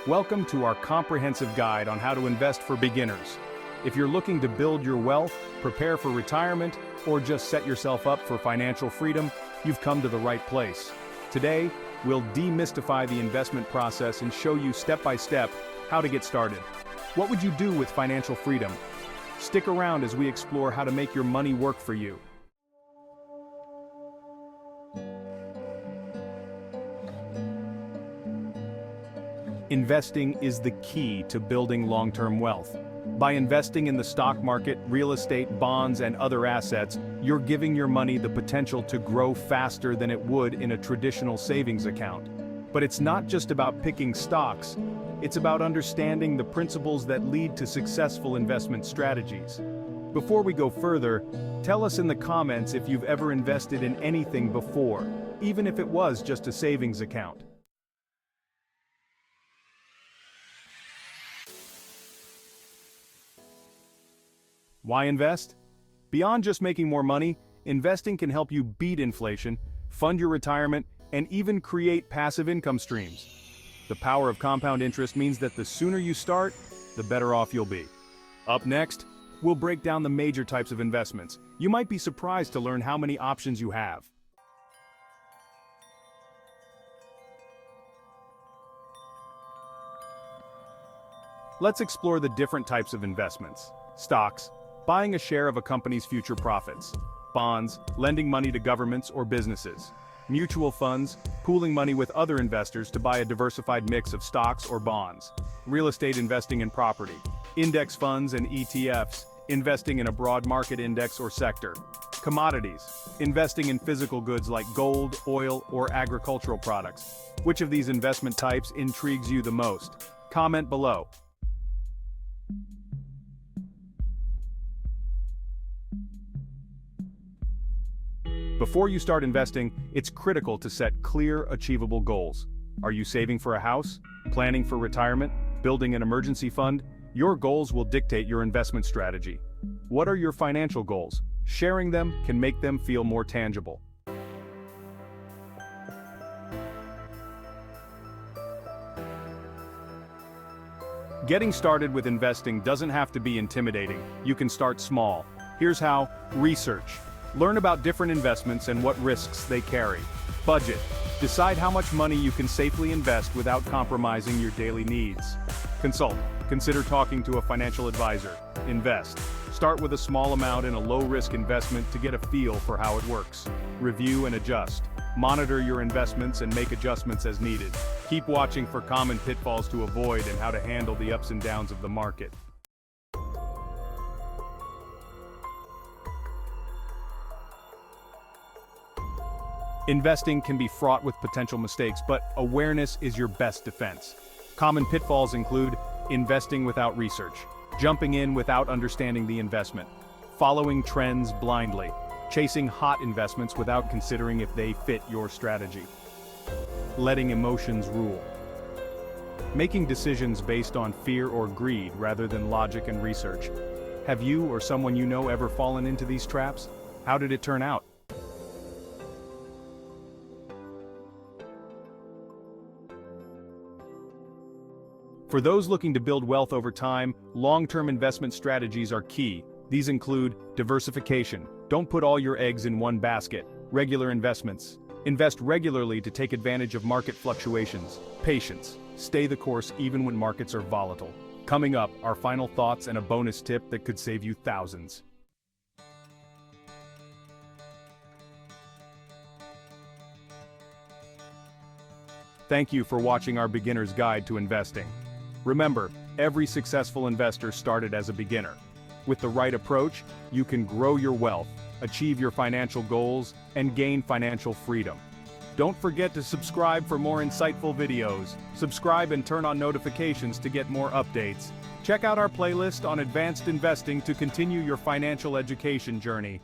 Welcome to our comprehensive guide on how to invest for beginners. If you're looking to build your wealth, prepare for retirement, or just set yourself up for financial freedom, you've come to the right place. Today, we'll demystify the investment process and show you step by step how to get started. What would you do with financial freedom? Stick around as we explore how to make your money work for you. Investing is the key to building long-term wealth. By investing in the stock market, real estate, bonds, and other assets, you're giving your money the potential to grow faster than it would in a traditional savings account. But it's not just about picking stocks, it's about understanding the principles that lead to successful investment strategies. Before we go further, tell us in the comments if you've ever invested in anything before, even if it was just a savings account. Why invest? Beyond just making more money, investing can help you beat inflation, fund your retirement, and even create passive income streams. The power of compound interest means that the sooner you start, the better off you'll be. Up next, we'll break down the major types of investments. You might be surprised to learn how many options you have. Let's explore the different types of investments. Stocks, buying a share of a company's future profits. Bonds, lending money to governments or businesses. Mutual funds, pooling money with other investors to buy a diversified mix of stocks or bonds. Real estate, investing in property. Index funds and ETFs, investing in a broad market index or sector. Commodities, investing in physical goods like gold, oil, or agricultural products. Which of these investment types intrigues you the most? Comment below. Before you start investing, it's critical to set clear, achievable goals. Are you saving for a house? Planning for retirement? Building an emergency fund? Your goals will dictate your investment strategy. What are your financial goals? Sharing them can make them feel more tangible. Getting started with investing doesn't have to be intimidating. You can start small. Here's how. Research. Learn about different investments and what risks they carry. Budget. Decide how much money you can safely invest without compromising your daily needs. Consult. Consider talking to a financial advisor. Invest. Start with a small amount in a low-risk investment to get a feel for how it works. Review and adjust. Monitor your investments and make adjustments as needed. Keep watching for common pitfalls to avoid and how to handle the ups and downs of the market. Investing can be fraught with potential mistakes, but awareness is your best defense. Common pitfalls include investing without research, jumping in without understanding the investment, following trends blindly, chasing hot investments without considering if they fit your strategy, letting emotions rule, making decisions based on fear or greed rather than logic and research. Have you or someone you know ever fallen into these traps? How did it turn out? For those looking to build wealth over time, long-term investment strategies are key. These include diversification. Don't put all your eggs in one basket. Regular investments. Invest regularly to take advantage of market fluctuations. Patience. Stay the course even when markets are volatile. Coming up, our final thoughts and a bonus tip that could save you thousands. Thank you for watching our beginner's guide to investing. Remember, every successful investor started as a beginner. With the right approach, you can grow your wealth, achieve your financial goals, and gain financial freedom. Don't forget to subscribe for more insightful videos. Subscribe and turn on notifications to get more updates. Check out our playlist on advanced investing to continue your financial education journey.